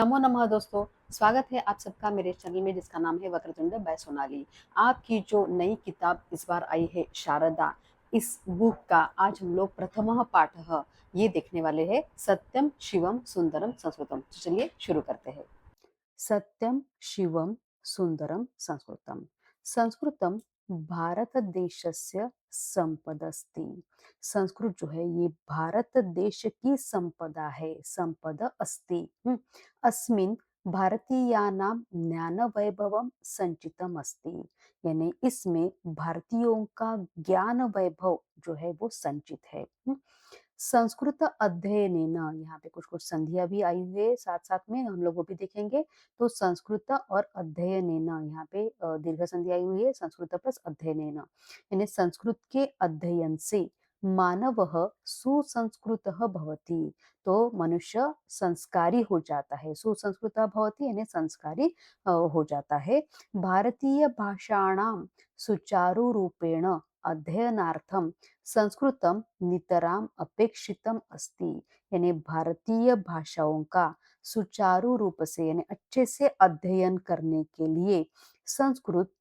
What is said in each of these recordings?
नमो नमः दोस्तों। स्वागत है आप सबका मेरे चैनल में जिसका नाम है वक्रतुंड बाय सोनाली। आपकी जो नई किताब इस बार आई है शारदा, इस बुक का आज हम लोग प्रथमः पाठः ये देखने वाले हैं। सत्यम शिवम सुंदरम संस्कृतम। तो चलिए शुरू करते हैं। सत्यम शिवम सुंदरम संस्कृतम। संस्कृतम भारतदेशस्य संपदस्ति। संस्कृत जो है ये भारत देश की संपदा है। संपद अस्ति। अस्मिन् भारतीयानां ज्ञान वैभवम संचितम अस्ति। यानी इसमें भारतीयों का ज्ञान वैभव जो है वो संचित है। संस्कृत अध्ययनेन, यहाँ पे कुछ कुछ संधियां भी आई हुई है, साथ साथ में हम लोग वो भी देखेंगे। तो संस्कृत और अध्ययनेन, यहाँ पे दीर्घ संधि आई हुई है, संस्कृत प्लस अध्ययनेन, यानी संस्कृत के अध्ययन से मानवः सुसंस्कृतः भवति। तो मनुष्य संस्कारी हो जाता है। सुसंस्कृतः भवति यानी संस्कारी हो जाता है। भारतीय भाषाणां सुचारुरूपेण अध्ययनार्थम संस्कृतम नितराम अपेक्षितम अस्ति। यानी भारतीय भाषाओं का सुचारू रूप से यानी अच्छे से अध्ययन करने के लिए संस्कृत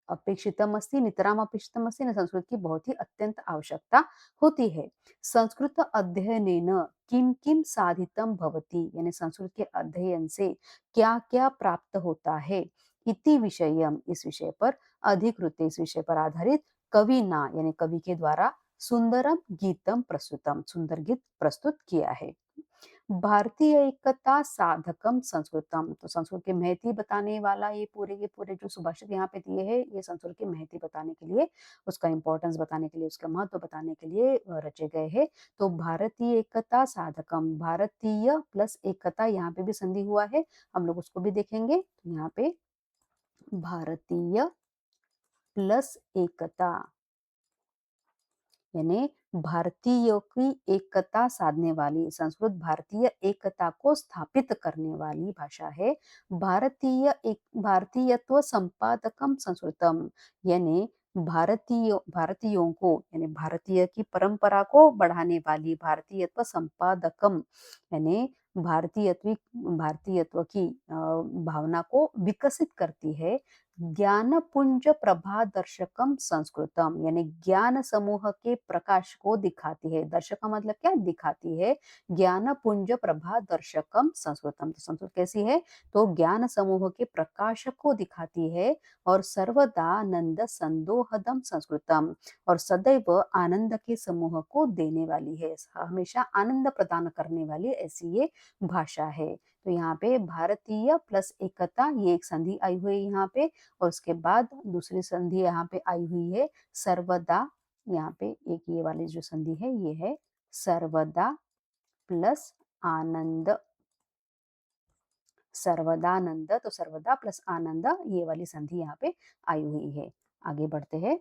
अपेक्षितम अस्ति, नितराम अपेक्षितम अस्ति। संस्कृत की बहुत ही अत्यंत आवश्यकता होती है। संस्कृत अध्ययनेन किम किम साधितम भवति, यानी संस्कृत के अध्ययन से क्या क्या प्राप्त होता है। इति विषयम, इस विषय पर अधिकृत, इस विषय पर आधारित कविना यानी कवि के द्वारा सुंदरम गीतम प्रस्तुतम, सुंदर गीत प्रस्तुत किया है। भारतीय एकता साधकम संस्कृतम। तो संस्कृत की महती बताने वाला ये पूरे के पूरे जो सुभाषित यहाँ पे दिए हैं, ये संस्कृत की महती बताने के लिए, उसका इंपॉर्टेंस बताने के लिए, उसका महत्व बताने के लिए रचे गए हैं। तो भारतीय एकता साधकम, भारतीय प्लस एकता, यहाँ पे भी संधि हुआ है, हम लोग उसको भी देखेंगे। तो यहाँ पे भारतीय प्लस एकता यानी भारतीयों की एकता साधने वाली, संस्कृत भारतीय एकता को स्थापित करने वाली भाषा है। भारतीयत्व संपादकम संस्कृतम, यानी भारतीयों को यानी भारतीय की परंपरा को बढ़ाने वाली, भारतीयत्व संपादकम यानी भारतीयत्व की भावना को विकसित करती है। ज्ञान पुंज प्रभा दर्शकम संस्कृतम, यानी ज्ञान समूह के प्रकाश को दिखाती है। दर्शक का मतलब क्या, दिखाती है। ज्ञान पुंज प्रभा दर्शकम संस्कृतम, तो संस्कृत कैसी है, तो ज्ञान समूह के प्रकाश को दिखाती है। और सर्वदानंद संदोहदम संस्कृतम, और सदैव आनंद के समूह को देने वाली है, हमेशा आनंद प्रदान करने वाली ऐसी ये भाषा है। तो यहाँ पे भारतीय प्लस एकता, ये एक संधि आई हुई है यहाँ पे। और उसके बाद दूसरी संधि यहाँ पे आई हुई है सर्वदा। यहाँ पे एक ये वाली जो संधि है ये है सर्वदा प्लस आनंद। सर्वदानंद, तो सर्वदा प्लस आनंद, ये वाली संधि यहाँ पे आई हुई है। आगे बढ़ते हैं।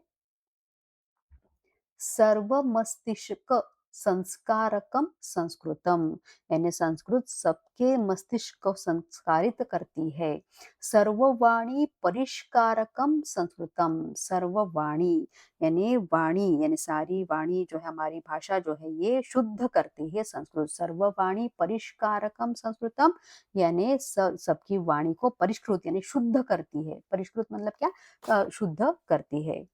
सर्व मस्तिष्क संस्कारकम संस्कृतम, यानी संस्कृत सबके मस्तिष्क को संस्कारित करती है। सर्ववाणी परिष्कारकम संस्कृतम, सर्ववाणी यानी वाणी यानी सारी वाणी जो है, हमारी भाषा जो है ये शुद्ध करती है संस्कृत। सर्ववाणी परिष्कारकम संस्कृतम, यानी सबकी वाणी को परिष्कृत यानी शुद्ध करती है। परिष्कृत मतलब क्या, शुद्ध करती है।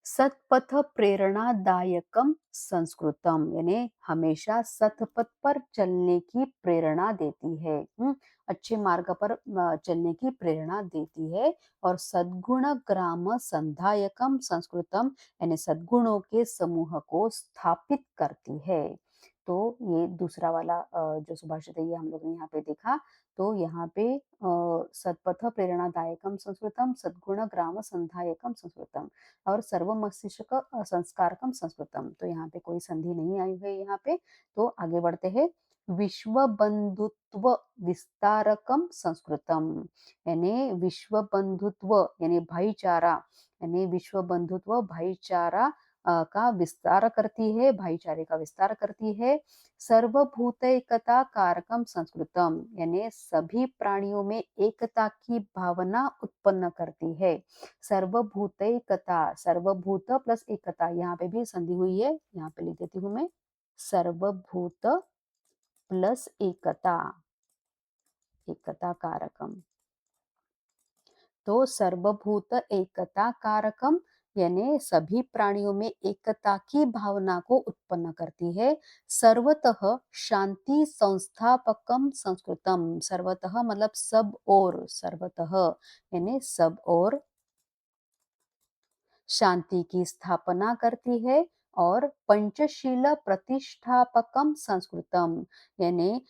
सतपथ प्रेरणादायकम संस्कृतम, यानी हमेशा सतपथ पर चलने की प्रेरणा देती है। अच्छे मार्ग पर चलने की प्रेरणा देती है। और सद्गुण ग्राम संधायकम संस्कृतम, यानी सद्गुणों के समूह को स्थापित करती है। तो ये दूसरा वाला जो सुभाषित है ये हम लोग ने यहाँ पे देखा। तो यहाँ पे सतपथ प्रेरणादायकम संस्कृतम, सद्गुण ग्राम संधायकम संस्कृतम और सर्व मस्तिष्क संस्कारकम संस्कृतम। तो यहाँ पे कोई संधि नहीं आई हुई है यहाँ पे। तो आगे बढ़ते हैं। विश्व बंधुत्व विस्तारकम संस्कृतम, यानी विश्व बंधुत्व यानी भाईचारा, यानी विश्व बंधुत्व भाईचारा का विस्तार करती है, भाईचारे का विस्तार करती है। सर्वभूतैकता कारकम संस्कृतम, यानी सभी प्राणियों में एकता की भावना उत्पन्न करती है। सर्वभूतैकता, सर्वभूत प्लस एकता, यहाँ पे भी संधि हुई है, यहाँ पे लिख देती हूँ मैं। सर्वभूत प्लस एकता, एकता कारकम। तो सर्वभूत एकता कारकम यानी सभी प्राणियों में एकता की भावना को उत्पन्न करती है। सर्वतः शांति संस्थापकम संस्कृतम, सर्वतः मतलब सब और, सर्वतः यानी सब और शांति की स्थापना करती है। और पंचशील प्रतिष्ठापकम संस्कृतम यानी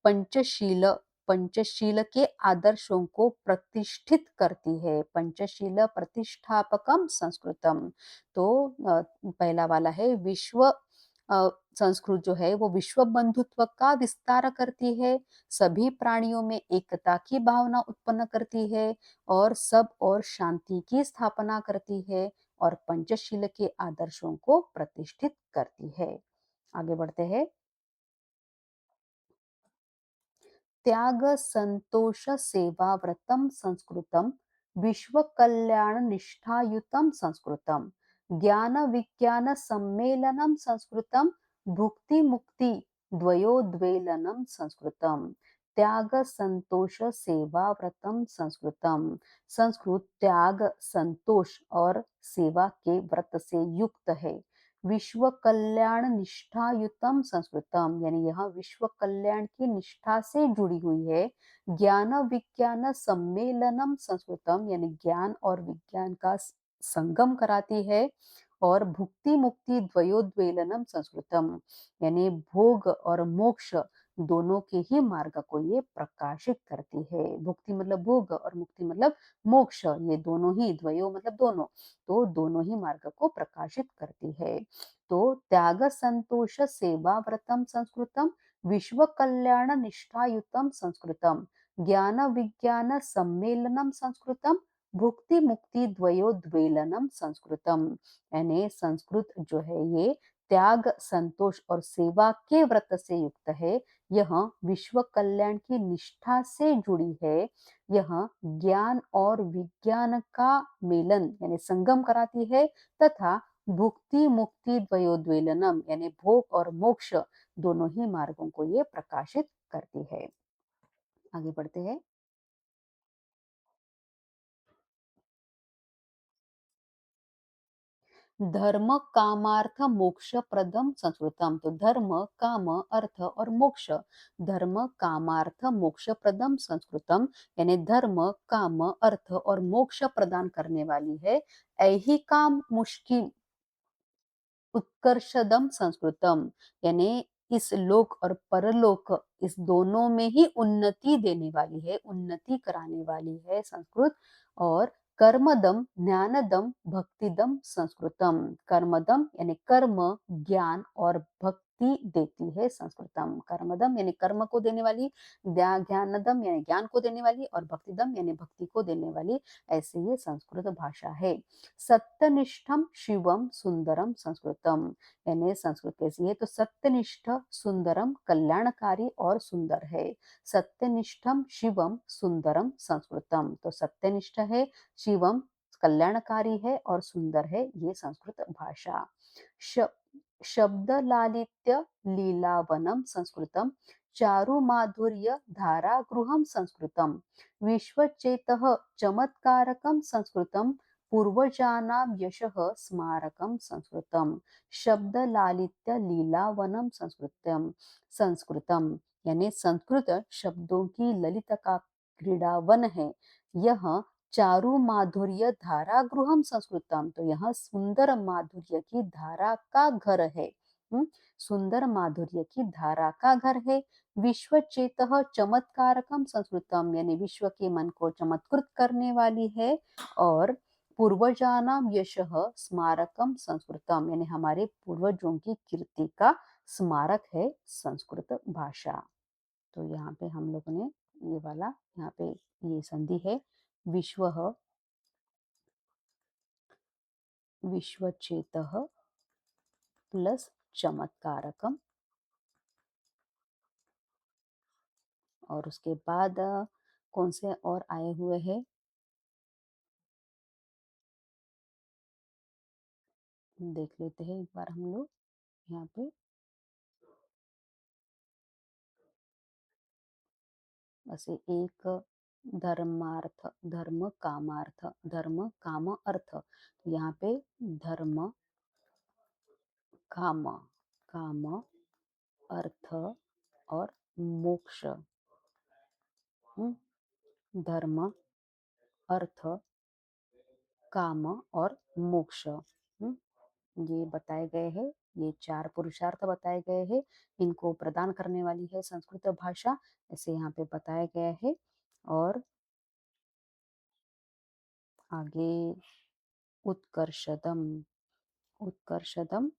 पंचशील, पंचशील के आदर्शों को प्रतिष्ठित करती है। पंचशील प्रतिष्ठापकम संस्कृतम। तो पहला वाला है विश्व संस्कृत जो है वो विश्व बंधुत्व का विस्तार करती है, सभी प्राणियों में एकता की भावना उत्पन्न करती है, और सब और शांति की स्थापना करती है, और पंचशील के आदर्शों को प्रतिष्ठित करती है। आगे बढ़ते हैं। त्याग संतोष सेवा व्रतम संस्कृतम, विश्व कल्याण निष्ठायुतम संस्कृतम, ज्ञान विज्ञान सम्मेलनम संस्कृतम, भुक्ति मुक्ति द्वयोद्वेलनम संस्कृतम। त्याग संतोष सेवा व्रतम संस्कृतम। संस्कृत त्याग संतोष और सेवा के व्रत से युक्त है। विश्व कल्याण निष्ठायुतम संस्कृतम यानी यह विश्व कल्याण की निष्ठा से जुड़ी हुई है। ज्ञान विज्ञान सम्मेलनम संस्कृतम यानी ज्ञान और विज्ञान का संगम कराती है। और भुक्ति मुक्ति द्वयोद्वेलनम संस्कृतम यानी भोग और मोक्ष दोनों के ही मार्ग को ये प्रकाशित करती है। भुक्ति मतलब भोग और मुक्ति मतलब मोक्ष, ये दोनों ही, द्वयो मतलब दोनों, तो दोनों ही मार्ग को प्रकाशित करती है। तो त्याग संतोष सेवा व्रतम संस्कृतम, विश्व कल्याण निष्ठायुतम संस्कृतम, ज्ञान विज्ञान सम्मेलनम संस्कृतम, भुक्ति मुक्ति द्वयोद्वेलनम संस्कृतम। यानी संस्कृत जो है ये त्याग संतोष और सेवा के व्रत से युक्त है। यह विश्व कल्याण की निष्ठा से जुड़ी है। यह ज्ञान और विज्ञान का मेलन यानी संगम कराती है, तथा भुक्ति मुक्ति द्वयोद्वेलनम यानी भोग और मोक्ष दोनों ही मार्गों को ये प्रकाशित करती है। आगे बढ़ते हैं। धर्म कामार्थ मोक्ष प्रदम संस्कृतम। तो धर्म काम अर्थ और मोक्ष, धर्म कामार्थ मोक्ष प्रदम संस्कृतम यानी धर्म काम अर्थ और मोक्ष प्रदान करने वाली है। ऐही काम मुश्किल उत्कर्षदम संस्कृतम यानी इस लोक और परलोक, इस दोनों में ही उन्नति देने वाली है, उन्नति कराने वाली है संस्कृत। और कर्मदम ज्ञानदम भक्तिदम संस्कृतम। कर्मदम यानी कर्म, ज्ञान और भक्ति देती है संस्कृतम। कर्मदम यानी कर्म को देने वाली, ज्ञानदम यानी ज्ञान को देने वाली, और भक्तिदम यानी भक्ति को देने वाली, ऐसे ये संस्कृत भाषा है। सत्यनिष्ठम शिवम सुंदरम संस्कृतम यानी संस्कृत कैसी है, तो सत्यनिष्ठ सुंदरम कल्याणकारी और सुंदर है। सत्यनिष्ठम शिवम सुंदरम संस्कृतम, तो सत्यनिष्ठ है, शिवम कल्याणकारी है, और सुंदर है ये संस्कृत भाषा। श, शब्द लालित्य लीलावनम संस्कृतम, चारु माधुर्य धारागृहम संस्कृतम, विश्वचेतः चमत्कारकम संस्कृतम, पूर्वजानां यशः स्मारकम संस्कृतम। शब्द लालित्य लीलावनम संस्कृतम, संस्कृतम यानी संस्कृत शब्दों की ललित का क्रीड़ावन है। यह चारु माधुर्य धारा गृहम संस्कृतम, तो यह सुंदर माधुर्य की धारा का घर है। सुंदर माधुर्य की धारा का घर है। विश्व चेतः चमत्कारकम संस्कृतम यानी विश्व के मन को चमत्कृत करने वाली है। और पूर्वजानाम यशः स्मारकम संस्कृतम यानी हमारे पूर्वजों की कीर्ति का स्मारक है संस्कृत भाषा। तो यहाँ पे हम लोगों ने ये वाला, यहाँ पे ये संधि है विश्व, विश्वचेतः प्लस चमत्कारकम, और उसके बाद कौन से और आए हुए हैं देख लेते हैं एक बार हम लोग यहाँ पे। ऐसे एक धर्मार्थ, धर्म कामार्थ, धर्म काम अर्थ, तो यहाँ पे धर्म काम, काम अर्थ और मोक्ष। धर्म अर्थ काम और मोक्ष, ये बताए गए हैं। ये 4 पुरुषार्थ बताए गए हैं। इनको प्रदान करने वाली है संस्कृत भाषा, ऐसे यहाँ पे बताया गया है। और आगे उत्कर्षदम, उत्कर्षदम,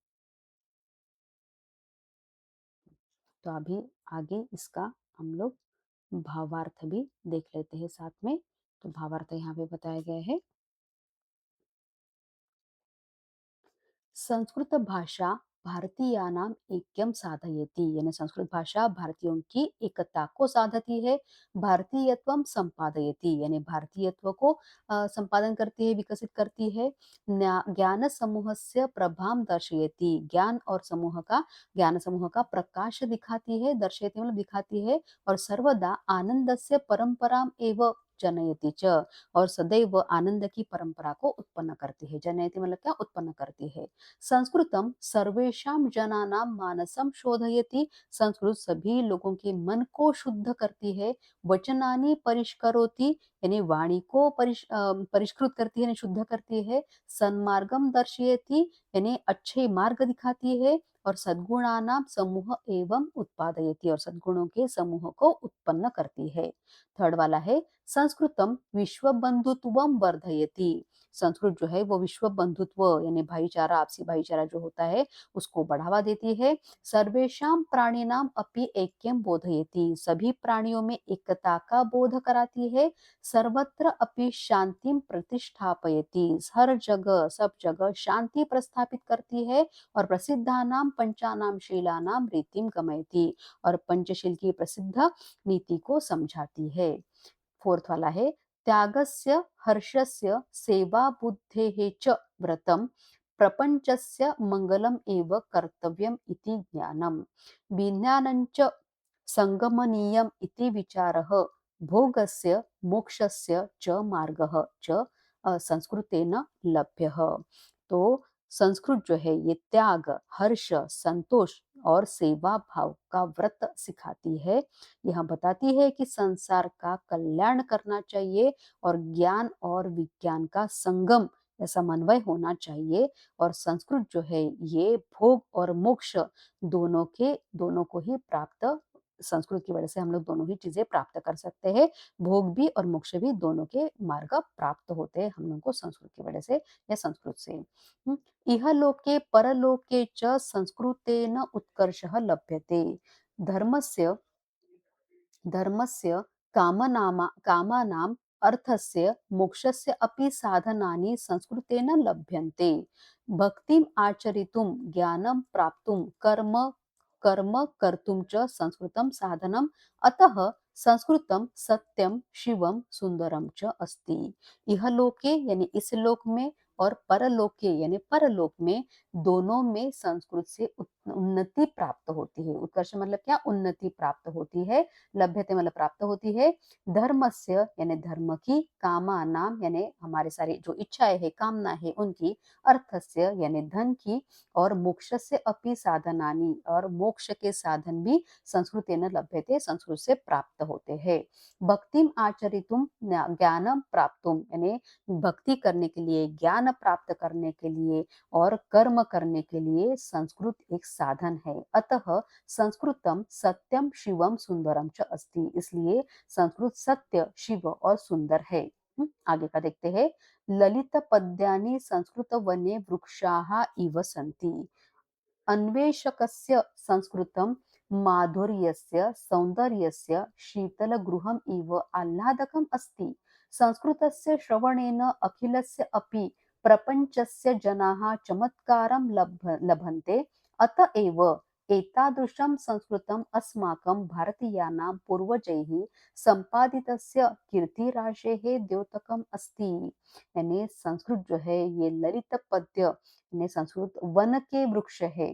तो अभी आगे इसका हम लोग भावार्थ भी देख लेते हैं साथ में। तो भावार्थ यहाँ पे बताया गया है। संस्कृत भाषा भारतीयानाम ऐक्यम साधयति, यानी संस्कृत भाषा भारतीयों की एकता को साधती है। भारतीयत्वम संपादयति, यानी भारतीयत्व को संपादन करती है, विकसित करती है। ज्ञान समूहस्य प्रभाम दर्शयति, ज्ञान समूह का प्रकाश दिखाती है, दर्शयति मतलब दिखाती है। और सर्वदा आनंदस्य परंपराम एवं जनयति च, और सदैव आनंद की परंपरा को उत्पन्न करती है। जनयति मतलब क्या, उत्पन्न करती है। संस्कृतम सर्वेषां जनानां मानसं शोधयति, संस्कृत सभी लोगों के मन को शुद्ध करती है। वचनानि परिष्करोति, यानी वाणी को परिष्कृत करती है, यानी शुद्ध करती है। सन्मार्गम दर्शयति, यानी अच्छे मार्ग दिखाती है। और सद्गुणानां समूह एवं उत्पादयति, और सद्गुणों के समूह को उत्पन्न करती है। थर्ड वाला है संस्कृतम विश्व बंधुत्वम वर्धयति, संस्कृत जो है वो विश्व बंधुत्व यानी भाईचारा, आपसी भाईचारा जो होता है उसको बढ़ावा देती है। सर्वेषां प्राणिनाम अपि ऐक्यम बोधयति, सभी प्राणियों में एकता का बोध कराती है। सर्वत्र अपि शांतिम प्रतिष्ठापयति, हर जगह सब जगह शांति प्रस्थापित करती है। और प्रसिद्धानाम पंचानाम शीलानाम रीतिम गमयति, और पंचशील की प्रसिद्ध नीति को समझाती है। फोर्थ वाला है त्यागस्य हर्षस्य सेवा बुद्धेः च व्रतं प्रपंचस्य मंगलम एव कर्तव्यम इति ज्ञानम, विज्ञानञ्च संगमनीयम इति विचारः, भोगस्य मोक्षस्य च मार्गः च संस्कृतेन लभ्यः। तो संस्कृत जो है ये त्याग, हर्ष, संतोष और सेवा भाव का व्रत सिखाती है। यह बताती है कि संसार का कल्याण करना चाहिए और ज्ञान और विज्ञान का संगम या समन्वय होना चाहिए। और संस्कृत जो है ये भोग और मोक्ष दोनों को ही प्राप्त, संस्कृत की वजह से हम लोग दोनों ही चीजें प्राप्त कर सकते हैं। भोग भी और मोक्ष भी दोनों के मार्ग प्राप्त होते हैं हम लोग को संस्कृत की वजह से या संस्कृत से। इह लोके परलोके च संस्कृतेन उत्कर्षः लभ्यते, धर्मस्य धर्मस्य कामानाम् अर्थस्य मोक्षस्य अपि साधनानि संस्कृतेन लभ्यन्ते। भक्तिम् आचरितुं ज्ञानं प्राप्तुं कर्म कर्म कर्तुं च संस्कृतं साधनम्, अतः संस्कृतं सत्यम शिवम सुंदरम च अस्ति। यह लोके यानी इस लोक में और परलोके यानी परलोक में, दोनों में संस्कृत से उन्नति प्राप्त होती है। उत्कर्ष मतलब क्या, उन्नति प्राप्त होती है। लभ्यते मतलब प्राप्त होती है। धर्मस्य यानी धर्म की, कामानाम यानी हमारे सारी जो इच्छाएं है, कामना है उनकी, अर्थस्य यानी धन की, और मोक्षस्य अपि साधनानि, और मोक्ष के साधन भी संस्कृतेन लभ्यते, संस्कृत से प्राप्त होते हैं। भक्तिम आचरितुम ज्ञानम प्राप्तुम, यानी भक्ति करने के लिए, ज्ञान प्राप्त करने के लिए और कर्म करने के लिए संस्कृत एक साधन है। अतः संस्कृतम सत्यम शिवम सुंदरम च अस्ति, इसलिए संस्कृत सत्य, शिव और सुंदर है। आगे का देखते हैं। ललित पद्यानि संस्कृत वने वृक्षाः इव सन्ति, अन्वेषकस्य संस्कृतं माधुर्यस्य सौन्दर्यस्य शीतलगृहम् इव आह्लादकम् अस्ति। संस्कृतस्य श्रवणेन अखिलस्य अपि प्रपञ्चस्य जनाः चमत्कारं लभन्ते। अत एव एतादृशं संस्कृतम् अस्माकं भारतीयानां पूर्वजैः सम्पादितस्य कीर्तिराशेः द्योतकम् अस्ति। यानी संस्कृत जो है ये ललित पद्य, संस्कृत वन के वृक्ष है।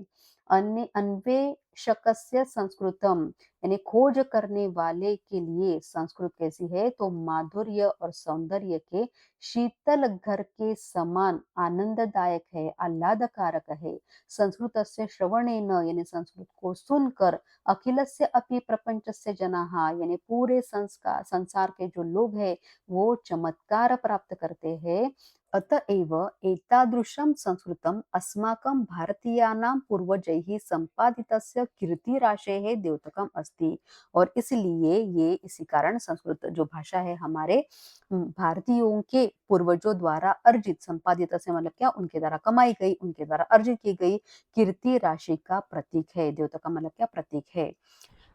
अन्य अन्वे अन्वेषकस्य संस्कृतम, यानी खोज करने वाले के लिए संस्कृत कैसी है, तो माधुर्य और सौंदर्य के शीतल घर के समान आनंददायक है, आह्लादकारक है। संस्कृतस्य श्रवणेन, यानी संस्कृत को सुनकर, अखिलस्य अपि प्रपंचस्य जनाः, यानी पूरे संसार के जो लोग हैं वो चमत्कार प्राप्त करते हैं। अतएव एतादृशं संस्कृतम् अस्माकं भारतीयानां पूर्वजैः सम्पादितस्य कीर्तिराशेः द्योतकम् अस्ति। और इसलिए ये इसी कारण संस्कृत जो भाषा है हमारे भारतीयों के पूर्वजों द्वारा अर्जित, संपादित से मतलब क्या, उनके द्वारा कमाई गई, उनके द्वारा अर्जित की गई कीर्ति राशि का प्रतीक है। द्योतकम मतलब क्या, प्रतीक है।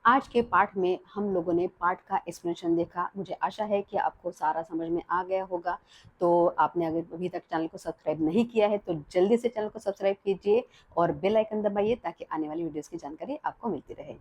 आज के पाठ में हम लोगों ने पाठ का एक्सप्लेनेशन देखा। मुझे आशा है कि आपको सारा समझ में आ गया होगा। तो आपने अगर अभी तक चैनल को सब्सक्राइब नहीं किया है तो जल्दी से चैनल को सब्सक्राइब कीजिए और बेल आइकन दबाइए ताकि आने वाली वीडियोस की जानकारी आपको मिलती रहे।